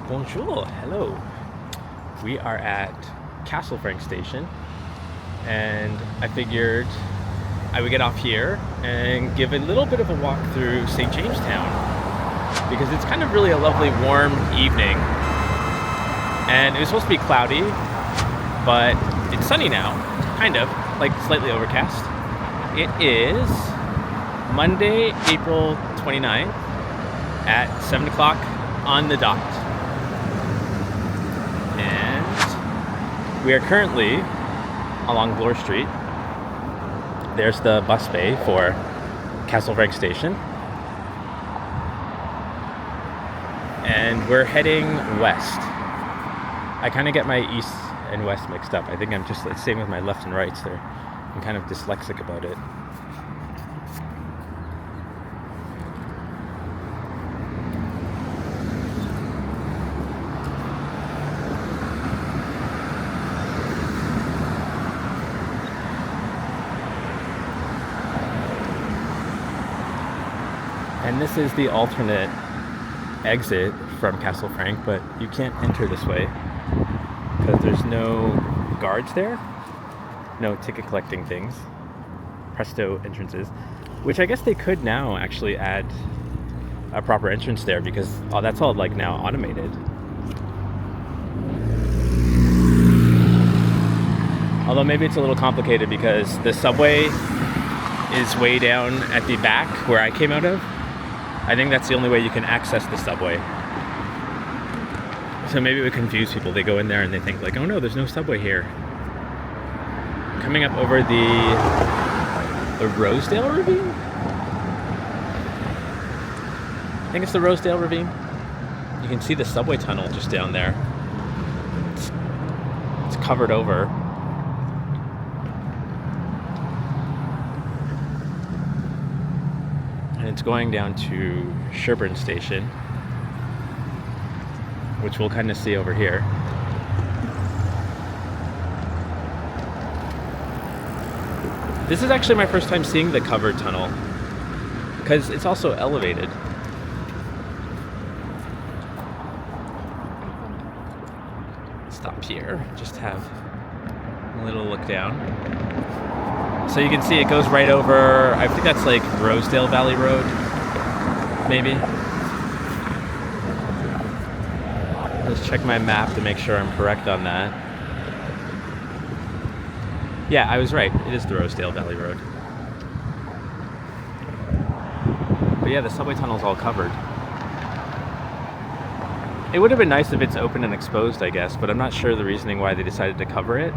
Bonjour, hello. We are at Castle Frank Station, and I figured I would get off here and give a little bit of a walk through St. Jamestown because it's kind of really a lovely warm evening, and it was supposed to be cloudy, but it's sunny now, kind of, like slightly overcast. It is Monday, April 29th at 7 o'clock on the dot. We are currently along Bloor Street. There's the bus bay for Castle Frank Station. And we're heading west. I kind of get my east and west mixed up. I think I'm just like same with my left and rights there. I'm kind of dyslexic about it. And this is the alternate exit from Castle Frank, but you can't enter this way because there's no guards there, no ticket collecting things, presto entrances, which I guess they could now actually add a proper entrance there because that's all like now automated. Although maybe it's a little complicated because the subway is way down at the back where I came out of. I think that's the only way you can access the subway. So maybe it would confuse people. They go in there and they think like, oh no, there's no subway here. Coming up over the Rosedale Ravine? I think it's the Rosedale Ravine. You can see the subway tunnel just down there. It's covered over. It's going down to Sherburne Station, which we'll kind of see over here. This is actually my first time seeing the covered tunnel because it's also elevated. Stop here, just have a little look down. So you can see it goes right over, I think that's like Rosedale Valley Road, maybe. Let's check my map to make sure I'm correct on that. Yeah, I was right. It is the Rosedale Valley Road. But yeah, the subway tunnel's all covered. It would have been nice if it's open and exposed, I guess, but I'm not sure the reasoning why they decided to cover it.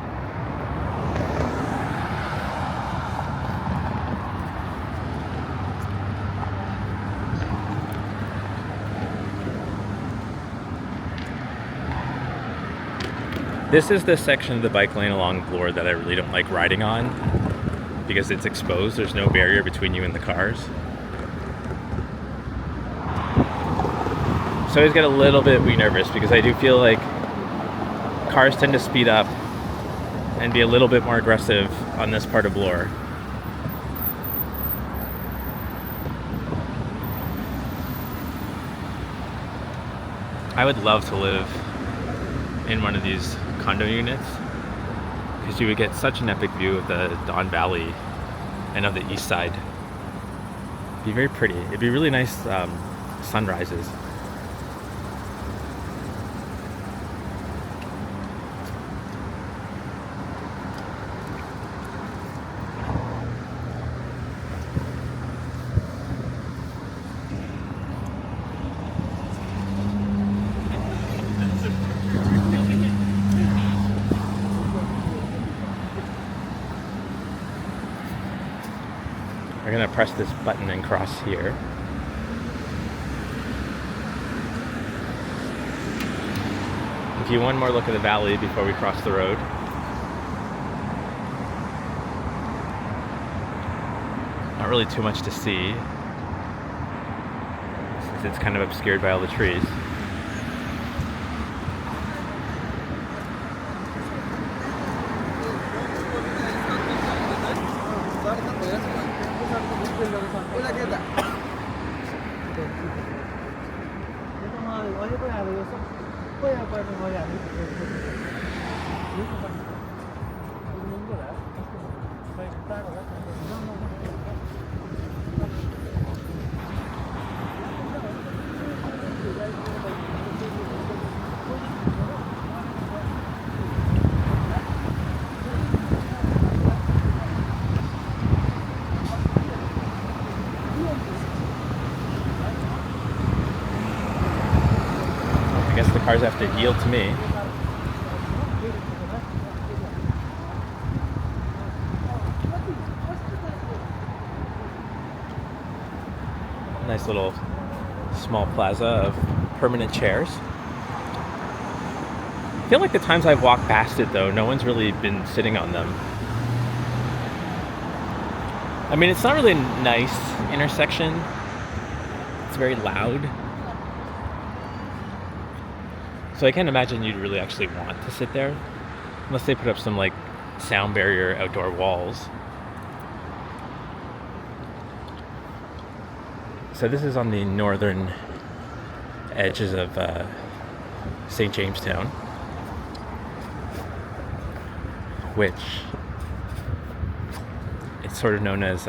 This is the section of the bike lane along Bloor that I really don't like riding on because it's exposed. There's no barrier between you and the cars. So I always get a little bit nervous because I do feel like cars tend to speed up and be a little bit more aggressive on this part of Bloor. I would love to live in one of these condo units because you would get such an epic view of the Don Valley and of the east side. It'd be very pretty. It'd be really nice sunrises. We're gonna press this button and cross here. Give you one more look at the valley before we cross the road. Not really too much to see, since it's kind of obscured by all the trees. I guess the cars have to yield to me. Nice little small plaza of permanent chairs. I feel like the times I've walked past it though, no one's really been sitting on them. I mean, it's not really a nice intersection. It's very loud. So I can't imagine you'd really actually want to sit there unless they put up some like sound barrier outdoor walls. So this is on the northern edges of St. Jamestown, which it's sort of known as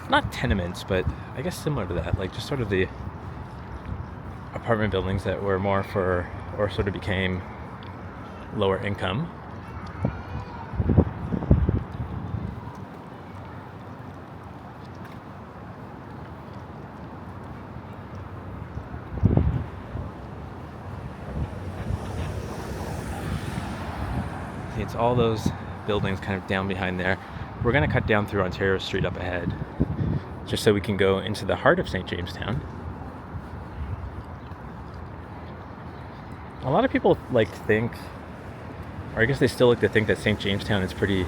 not tenements, but I guess similar to that, like just sort of the apartment buildings that were more for, or sort of became lower income. See, it's all those buildings kind of down behind there. We're going to cut down through Ontario Street up ahead, just so we can go into the heart of St. Jamestown. A lot of people think, or I guess they still like to think that St. Jamestown is pretty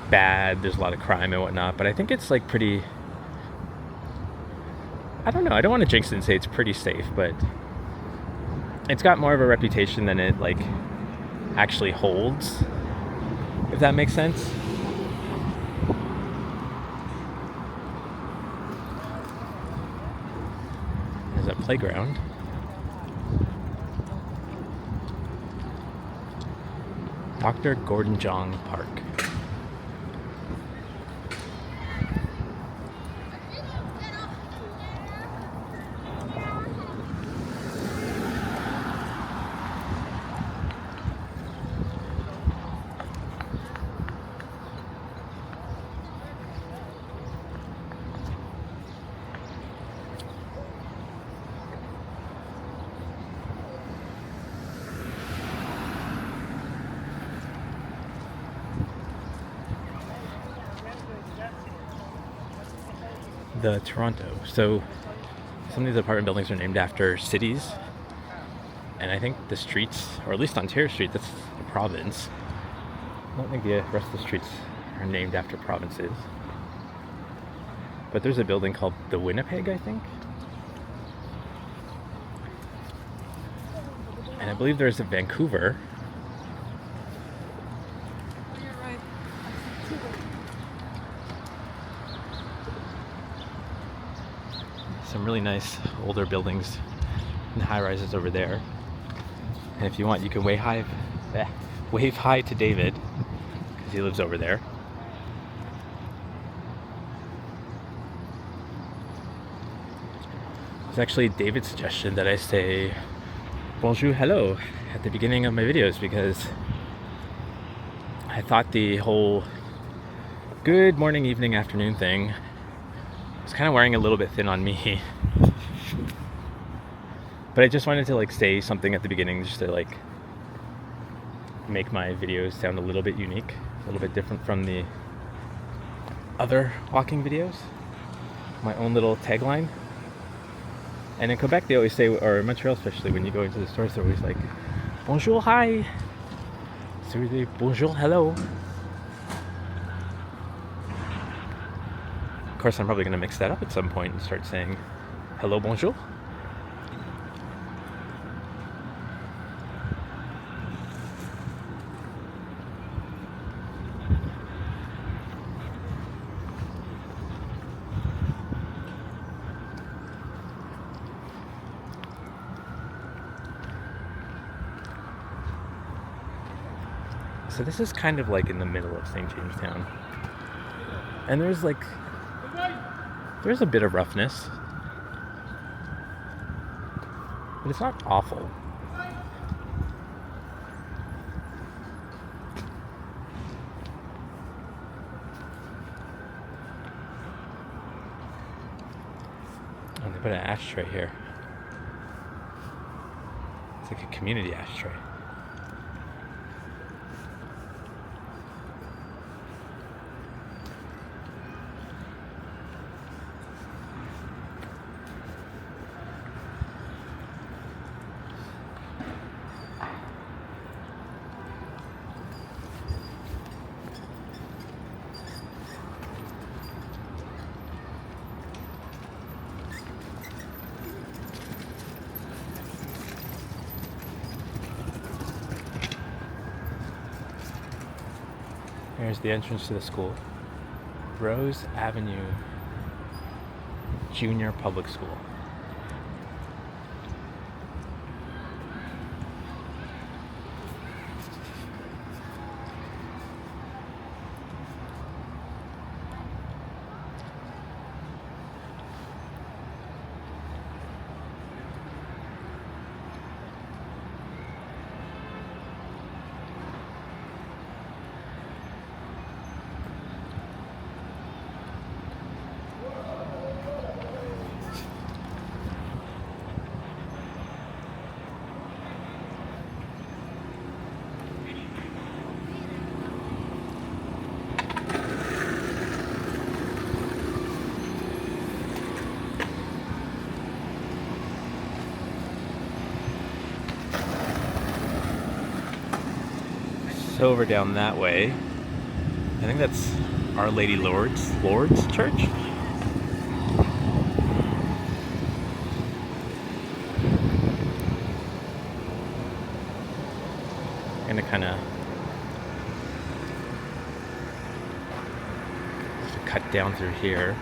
bad. There's a lot of crime and whatnot, but I think it's like pretty, I don't know, I don't want to jinx it and say it's pretty safe, but it's got more of a reputation than it like actually holds, if that makes sense. There's a playground. Dr. Gordon Jong Park. The Toronto. So some of these apartment buildings are named after cities, and I think the streets, or at least Ontario Street, that's a province. I don't think the rest of the streets are named after provinces. But there's a building called the Winnipeg, I think. And I believe there's a Vancouver. Some really nice older buildings and high rises over there. And if you want, you can wave hi to David, because he lives over there. It's actually David's suggestion that I say bonjour, hello at the beginning of my videos, because I thought the whole good morning, evening, afternoon thing was kind of wearing a little bit thin on me. But I just wanted to like say something at the beginning, just to like make my videos sound a little bit unique, a little bit different from the other walking videos. My own little tagline. And in Quebec they always say, or in Montreal especially, when you go into the stores, they're always like, bonjour, hi. So we say bonjour, hello. Of course, I'm probably going to mix that up at some point and start saying hello, bonjour. So this is kind of like in the middle of St. Jamestown. And there's a bit of roughness. But it's not awful. Oh, they put an ashtray here. It's like a community ashtray. Here's the entrance to the school. Rose Avenue Junior Public School. So over down that way, I think that's Our Lady Lourdes Church. I'm gonna kind of cut down through here.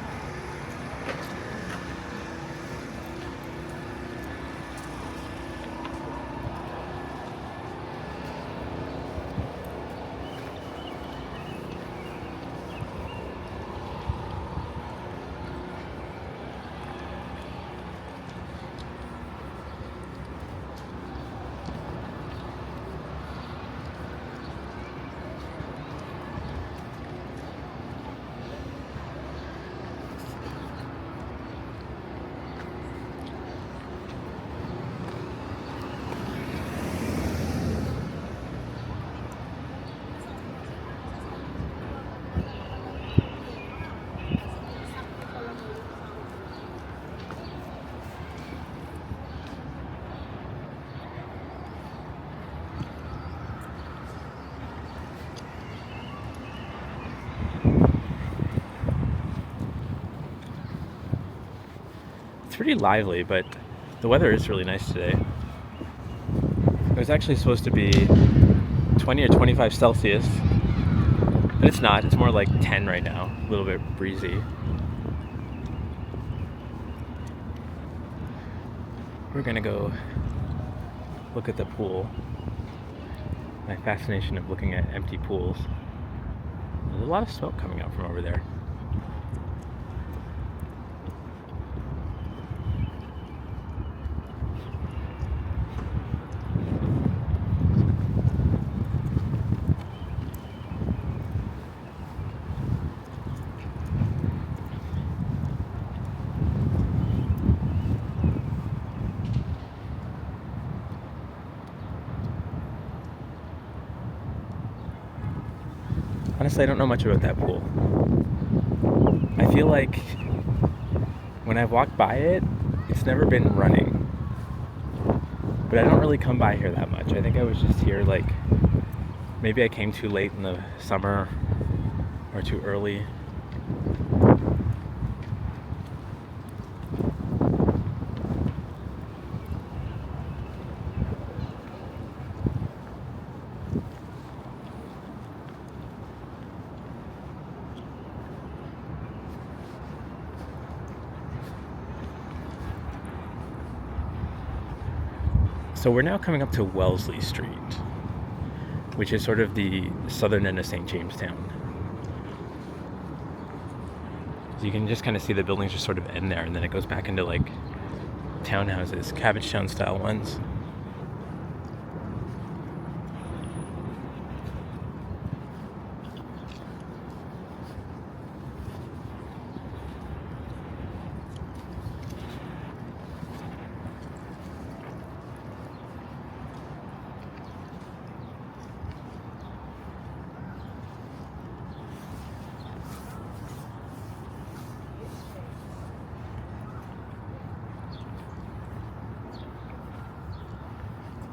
It's pretty lively, but the weather is really nice today. It was actually supposed to be 20 or 25 Celsius, but it's not. It's more like 10 right now, a little bit breezy. We're gonna go look at the pool. My fascination of looking at empty pools. There's a lot of smoke coming out from over there. Honestly, I don't know much about that pool. I feel like when I've walked by it, it's never been running. But I don't really come by here that much. I think I was just here like, maybe I came too late in the summer or too early. So we're now coming up to Wellesley Street. which is sort of the southern end of St. Jamestown. So you can just kind of see the buildings just sort of end there, and then it goes back into like townhouses, Cabbagetown style ones.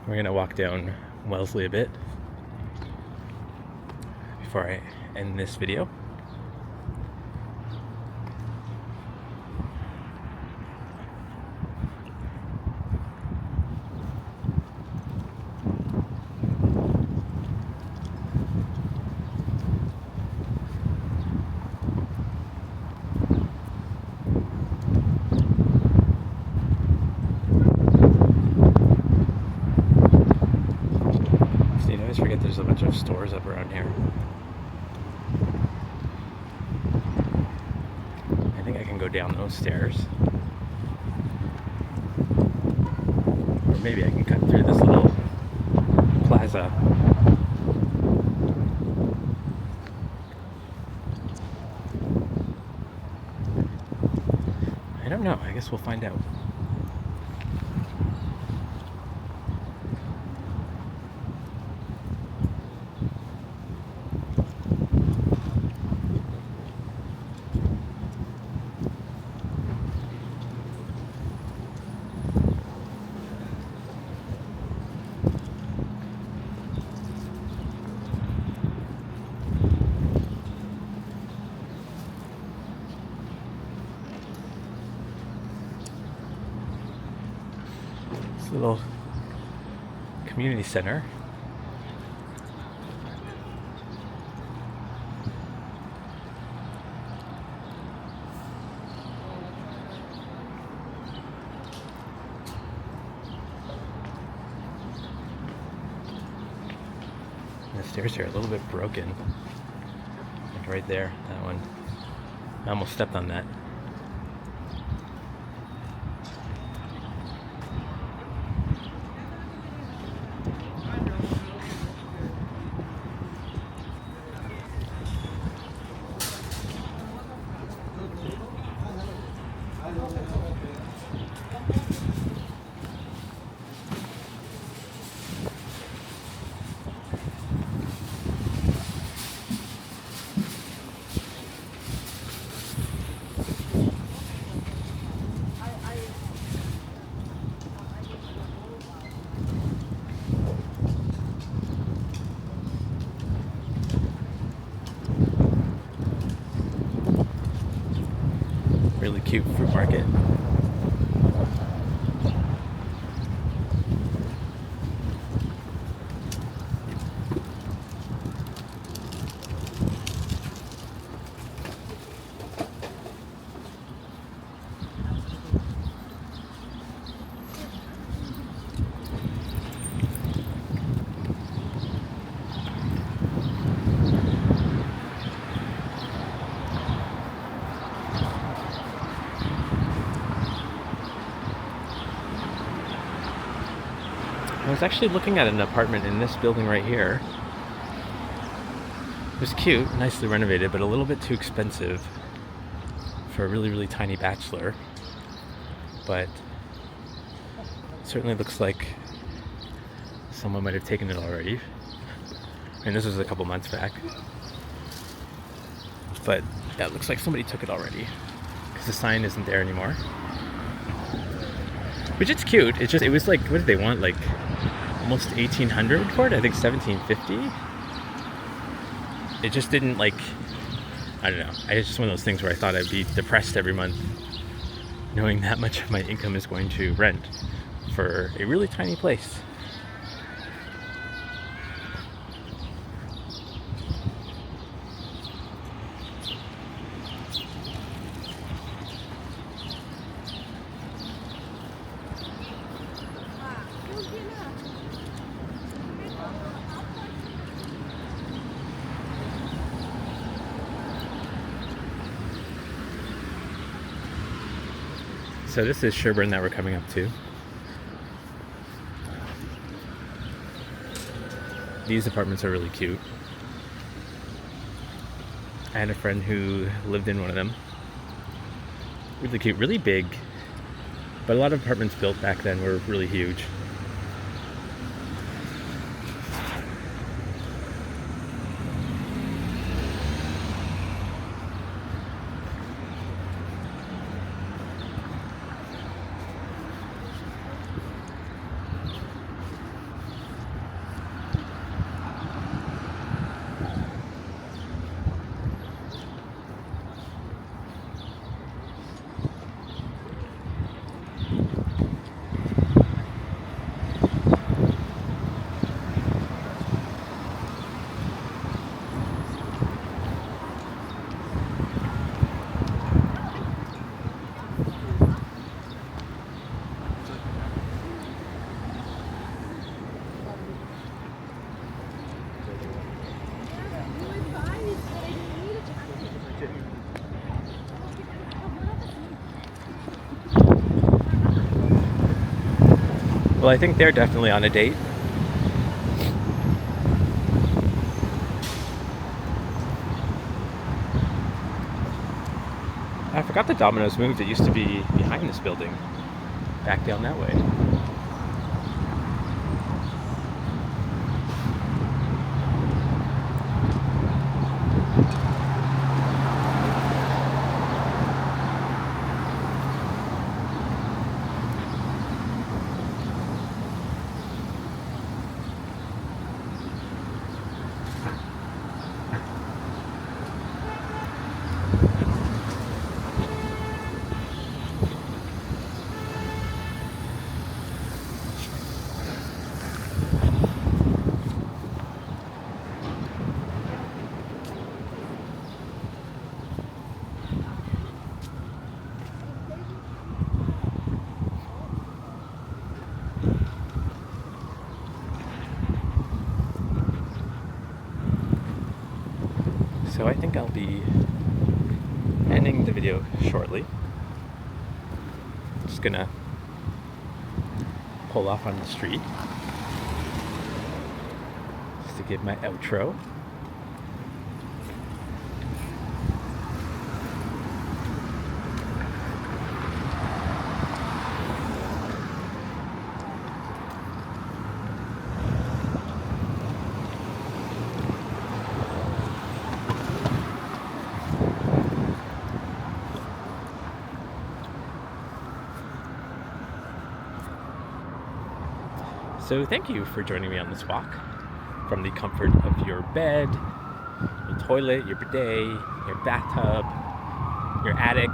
We're gonna walk down Wellesley a bit before I end this video. I always forget there's a bunch of stores up around here. I think I can go down those stairs. Or maybe I can cut through this little plaza. I don't know. I guess we'll find out. Little community center. The stairs here are a little bit broken. Like right there, that one. I almost stepped on that. Really cute fruit market. I was actually looking at an apartment in this building right here. It was cute, nicely renovated, but a little bit too expensive for a really, really tiny bachelor. But it certainly looks like someone might have taken it already. And this was a couple months back. But yeah, it looks like somebody took it already because the sign isn't there anymore. Which it's cute. It's just, it was like, what did they want? Like almost 1800 for it? I think 1750. It just didn't like, I don't know. It's just one of those things where I thought I'd be depressed every month knowing that much of my income is going to rent for a really tiny place. So this is Sherburne that we're coming up to. These apartments are really cute. I had a friend who lived in one of them. Really cute, really big. But a lot of apartments built back then were really huge. Well, I think they're definitely on a date. I forgot the Domino's moved. It used to be behind this building, back down that way. So I think I'll be ending the video shortly. Just gonna pull off on the street just to give my outro. So thank you for joining me on this walk from the comfort of your bed, your toilet, your bidet, your bathtub, your attic,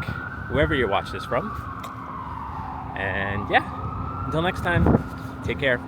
wherever you watch this from. And yeah, until next time, take care.